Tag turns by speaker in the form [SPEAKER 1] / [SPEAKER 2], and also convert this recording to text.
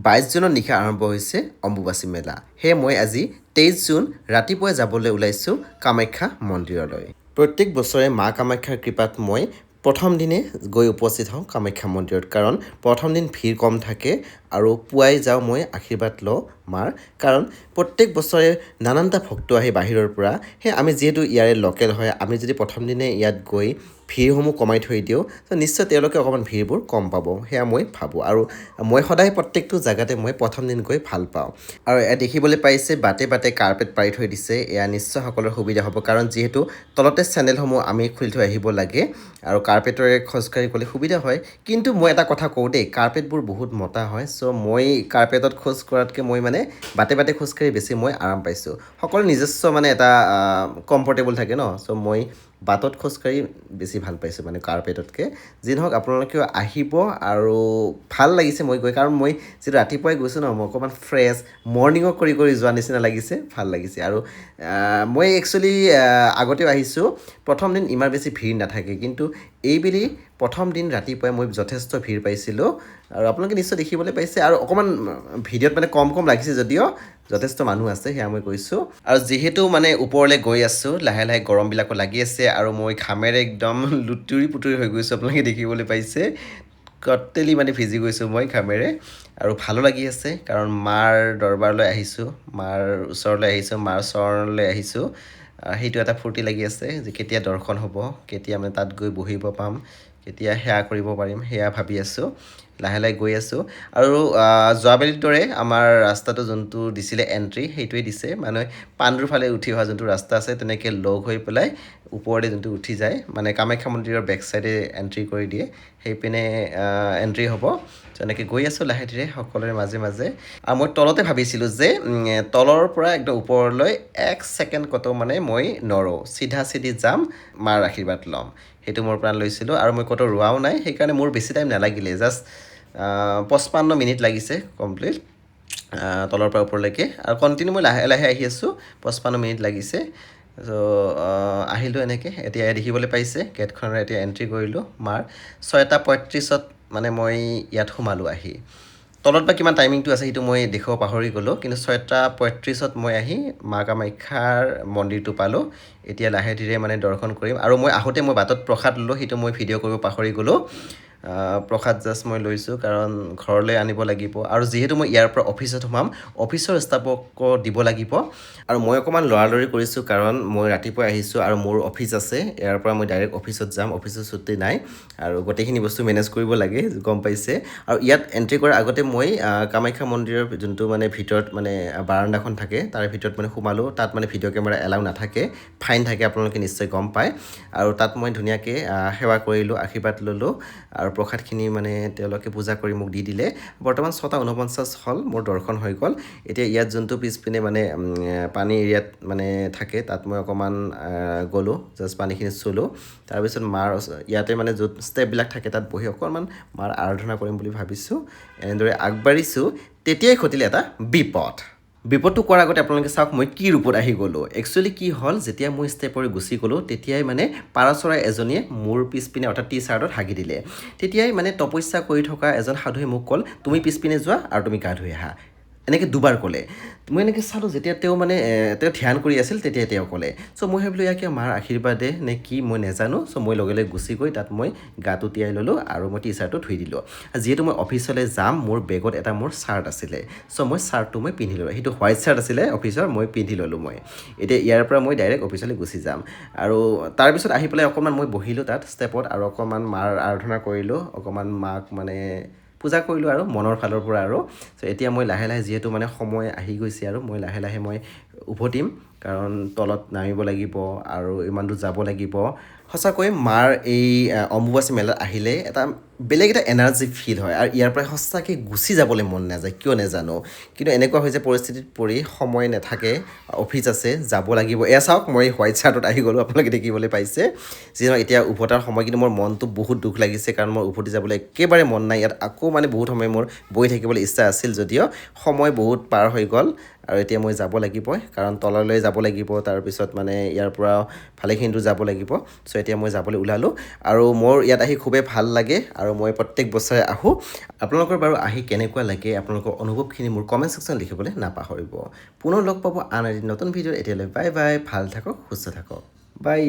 [SPEAKER 1] 22 জুনৰ নিশা আৰম্ভ হৈছে অম্বুবাচী মেলা। সেয়ে মই আজি 23 জুন ৰাতিপুৱাই যাবলৈ ওলাইছোঁ কামাখ্যা মন্দিৰলৈ। প্ৰত্যেক বছৰে মা কামাখ্যাৰ কৃপাত মই প্ৰথম দিনে গৈ উপস্থিত হওঁ কামাখ্যা মন্দিৰত, কাৰণ প্ৰথম দিন ভিৰ কম থাকে আৰু পুৱাই যাওঁ মই আশীৰ্বাদ লওঁ মাৰ। কাৰণ প্ৰত্যেক বছৰে নানানটা ভক্ত আহে বাহিৰৰ পৰা। সেই আমি যিহেতু ইয়াৰে লোকেল হয়, আমি যদি প্ৰথম দিনে ইয়াত গৈ ভিৰসমূহ কমাই থৈ দিওঁ তো নিশ্চয় তেওঁলোকে অকণমান ভিৰবোৰ কম পাব, সেয়া মই ভাবোঁ। আৰু মই সদায় প্ৰত্যেকটো জেগাতে মই প্ৰথম দিন গৈ ভাল পাওঁ। আৰু এয়া দেখিবলৈ পাইছে বাটে বাটে কাৰ্পেট পাৰি থৈ দিছে, এয়া নিশ্চয় সকলোৰে সুবিধা হ'ব, কাৰণ যিহেতু তলতে চেণ্ডেলসমূহ আমি খুলি থৈ আহিব লাগে আৰু কাৰ্পেটৰে খোজকাঢ়ি গ'লে সুবিধা হয়। কিন্তু মই এটা কথা কওঁ দেই, কাৰ্পেটবোৰ বহুত মোটা হয়, চ' মই কাৰ্পেটত খোজ কঢ়াতকৈ মই মানে বাটে বাটে খোজকাঢ়ি বেছি মই আৰাম পাইছোঁ। সকলো নিজস্ব মানে এটা কমফৰ্টেবল থাকে ন, চ' মই বাটত খোজকাঢ়ি বেছি ভাল পাইছোঁ মানে কাৰ্পেটতকৈ। যি নহওক আপোনালোকেও আহিব, আৰু ভাল লাগিছে মই গৈ, কাৰণ মই যিটো ৰাতিপুৱাই গৈছোঁ ন, মই অকণমান ফ্ৰেছ মৰ্ণিঙত কৰি যোৱা নিচিনা লাগিছে, ভাল লাগিছে। আৰু মই একচুৱেলি আগতেও আহিছোঁ, প্ৰথম দিন ইমান বেছি ভিৰ নাথাকে, কিন্তু এইবেলি প্ৰথম দিন ৰাতিপুৱাই মই যথেষ্ট ভিৰ পাইছিলোঁ, আৰু আপোনালোকে নিশ্চয় দেখিবলৈ পাইছে। আৰু অকণমান ভিডিঅ'ত মানে কম লাগিছে যদিও যথেষ্ট মানুহ আছে, সেয়া মই কৈছোঁ। আৰু যিহেতু মানে ওপৰলৈ গৈ আছোঁ, লাহে লাহে গৰমবিলাকো লাগি আছে, আৰু মই ঘামেৰে একদম লুতুৰি পুতুৰি হৈ গৈছোঁ, আপোনালোকে দেখিবলৈ পাইছে। ট'টেলি মানে ভিজি গৈছোঁ মই ঘামেৰে, আৰু ভালো লাগি আছে, কাৰণ মাৰ দৰবাৰলৈ আহিছোঁ, মাৰ ওচৰলৈ আহিছোঁ, মাৰ চৰণলৈ আহিছোঁ। সেইটো এটা ফূৰ্তি লাগি আছে যে কেতিয়া দৰ্শন হ'ব, কেতিয়া মানে তাত গৈ বহিব পাম, কেতিয়া সেৱা কৰিব পাৰিম, সেয়া ভাবি আছোঁ। লাহে লাহে গৈ আছোঁ, আৰু যোৱাবেলিৰ দৰে আমাৰ ৰাস্তাটো যোনটো দিছিলে এণ্ট্ৰি, সেইটোৱে দিছে। মানে পাণ্ডুৰ ফালে উঠি অহা যোনটো ৰাস্তা আছে, তেনেকৈ লগ হৈ পেলাই ওপৰলৈ যোনটো উঠি যায়, মানে কামাখ্যা মন্দিৰৰ বেক চাইডে এণ্ট্ৰি কৰি দিয়ে, সেইপিনে এণ্ট্ৰি হ'ব। তেনেকৈ গৈ আছোঁ লাহে ধীৰে সকলোৰে মাজে মাজে। আৰু মই তলতে ভাবিছিলোঁ যে তলৰ পৰা একদম ওপৰলৈ 1 ছেকেণ্ড কতো মানে মই নৰওঁ, চিধা চিধি যাম, মাৰ আশীৰ্বাদ ল'ম, সেইটো মোৰ প্ৰাণ লৈছিলোঁ। আৰু মই ক'তো ৰোৱাও নাই, সেইকাৰণে মোৰ বেছি টাইম নালাগিলে, জাষ্ট 55 মিনিট লাগিছে কমপ্লিট তলৰ পৰা ওপৰলৈকে। আৰু কণ্টিনিউ মই লাহে লাহে আহি আছোঁ, 55 মিনিট লাগিছে। চ' আহিলোঁ এনেকৈ। এতিয়া দেখিবলৈ পাইছে গেটখনেৰে এতিয়া এণ্ট্ৰি কৰিলোঁ মাৰ। 6:35 মানে মই ইয়াত সোমালোঁ আহি। তলত বা কিমান টাইমিংটো আছে সেইটো মই দেখুৱাব পাহৰি গ'লোঁ, কিন্তু 6:35 মই আহি মা কামাখ্যাৰ মন্দিৰটো পালোঁ। এতিয়া লাহে ধীৰে মানে দৰ্শন কৰিম। আৰু মই আহোঁতে মই বাটত প্ৰসাদ ল'লোঁ, সেইটো মই ভিডিঅ' কৰিব পাহৰি গ'লোঁ। প্ৰসাদ জাষ্ট মই লৈছোঁ, কাৰণ ঘৰলৈ আনিব লাগিব, আৰু যিহেতু মই ইয়াৰ পৰা অফিচত সোমাম, অফিচৰ ষ্টাফকো দিব লাগিব। আৰু মই অকণমান লৰালৰি কৰিছোঁ, কাৰণ মই ৰাতিপুৱাই আহিছোঁ আৰু মোৰ অফিচ আছে, ইয়াৰ পৰা মই ডাইৰেক্ট অফিচত যাম, অফিচৰ ছুটি নাই, আৰু গোটেইখিনি বস্তু মেনেজ কৰিব লাগে, গম পাইছে। আৰু ইয়াত এণ্ট্ৰি কৰাৰ আগতে মই কামাখ্যা মন্দিৰৰ যোনটো মানে ভিতৰত মানে বাৰাণ্ডাখন থাকে, তাৰে ভিতৰত মানে সোমালোঁ। তাত মানে ভিডিঅ' কেমেৰা এলাউ নাথাকে, ফাইন থাকে, আপোনালোকে নিশ্চয় গম পায়। আৰু তাত মই ধুনীয়াকৈ সেৱা কৰিলোঁ, আশীৰ্বাদ ল'লোঁ, আৰু প্ৰসাদখিনি মানে তেওঁলোকে পূজা কৰি মোক দি দিলে। বৰ্তমান 6:49 হ'ল, মোৰ দৰ্শন হৈ গ'ল। এতিয়া ইয়াত যোনটো পিছপিনে মানে পানী এৰিয়াত মানে থাকে, তাত মই অকণমান গ'লোঁ, জাষ্ট পানীখিনি চুলোঁ। তাৰপিছত মাৰ ইয়াতে মানে য'ত ষ্টেপবিলাক থাকে, তাত বহি অকণমান মাৰ আৰাধনা কৰিম বুলি ভাবিছোঁ। এনেদৰে আগবাঢ়িছোঁ, তেতিয়াই ঘটিলে এটা বিপদটো কৰাৰ আগতে আপোনালোকে চাওক মই কি ৰূপত আহি গ'লোঁ। একচুৱেলি কি হ'ল, যেতিয়া মই ষ্টেপৰে গুচি গ'লোঁ, তেতিয়াই মানে পাৰ চৰাই এজনীয়ে মোৰ পিছপিনে অৰ্থাৎ টি-চাৰ্টত হাগি দিলে। তেতিয়াই মানে তপস্যা কৰি থকা এজন সাধুৱে মোক ক'ল, তুমি পিছপিনে যোৱা আৰু তুমি গা ধুই আহা, এনেকৈ দুবাৰ ক'লে। মই এনেকৈ চালোঁ, যেতিয়া তেওঁ মানে তেওঁ ধ্যান কৰি আছিল, তেতিয়াই তেওঁ ক'লে। চ' মই ভাবিলোঁ ইয়াৰ কিয় মাৰ আশীৰ্বাদে নে কি মই নাজানো। চ' মই লগে লগে গুচি গৈ তাত মই গাটো তিয়াই ল'লোঁ, আৰু মই টি-চাৰ্টটো ধুই দিলোঁ। যিহেতু মই অফিচলৈ যাম, মোৰ বেগত এটা মোৰ চাৰ্ট আছিলে, চ' মই চাৰ্টটো মই পিন্ধি ল'লোঁ। সেইটো হোৱাইট চাৰ্ট আছিলে অফিচৰ, মই পিন্ধি ল'লোঁ। মই এতিয়া ইয়াৰ পৰা মই ডাইৰেক্ট অফিচলৈ গুচি যাম। আৰু তাৰপিছত আহি পেলাই অকণমান মই বহিলোঁ তাত ষ্টেপত, আৰু অকণমান মাৰ আৰাধনা কৰিলোঁ, অকণমান মাক মানে পূজা কৰিলোঁ আৰু মনৰ ফালৰ পৰা। আৰু চ' এতিয়া মই লাহে লাহে যিহেতু মানে সময় আহি গৈছে, আৰু মই লাহে লাহে মই উভতিম, কাৰণ তলত নামিব লাগিব আৰু ইমান দূৰ যাব লাগিব। সঁচাকৈ মাৰ এই অম্বুবাচী মেলাত আহিলে এটা বেলেগ এটা এনাৰ্জি ফিল হয়, আৰু ইয়াৰ পৰা সঁচাকৈ গুচি যাবলৈ মন নাযায়, কিয় নাজানো। কিন্তু এনেকুৱা হৈছে পৰিস্থিতিত পৰি সময় নাথাকে, অফিচ আছে, যাব লাগিব। এয়া চাওক মই হোৱাইট চাৰ্টত আহি গ'লোঁ, আপোনালোকে দেখিবলৈ পাইছে। যিহেতু এতিয়া উভতাৰ সময়, কিন্তু মোৰ মনটো বহুত দুখ লাগিছে, কাৰণ মোৰ উভতি যাবলৈ একেবাৰে মন নাই। ইয়াত আকৌ মানে বহুত সময় মোৰ বহি থাকিবলৈ ইচ্ছা আছিল, যদিও সময় বহুত পাৰ হৈ গ'ল। আৰু এতিয়া মই যাব লাগিবই কাৰণ তললৈ যাব লাগিব তাৰপিছত মানে ইয়াৰ পৰা ভালেখিনি যাব লাগিব চ' এতিয়া মই যাবলৈ ওলালোঁ আৰু মোৰ ইয়াত আহি খুবেই ভাল লাগে আৰু মই প্ৰত্যেক বছৰে আহোঁ আপোনালোকৰ বাৰু আহি কেনেকুৱা লাগে আপোনালোকৰ অনুভৱখিনি মোৰ কমেণ্ট ছেকশ্যন লিখিবলৈ নাপাহৰিব পুনৰ লগ পাব আন এদিন নতুন ভিডিঅ'ত এতিয়ালৈ বাই বাই ভাল থাকক সুস্থ থাকক বাই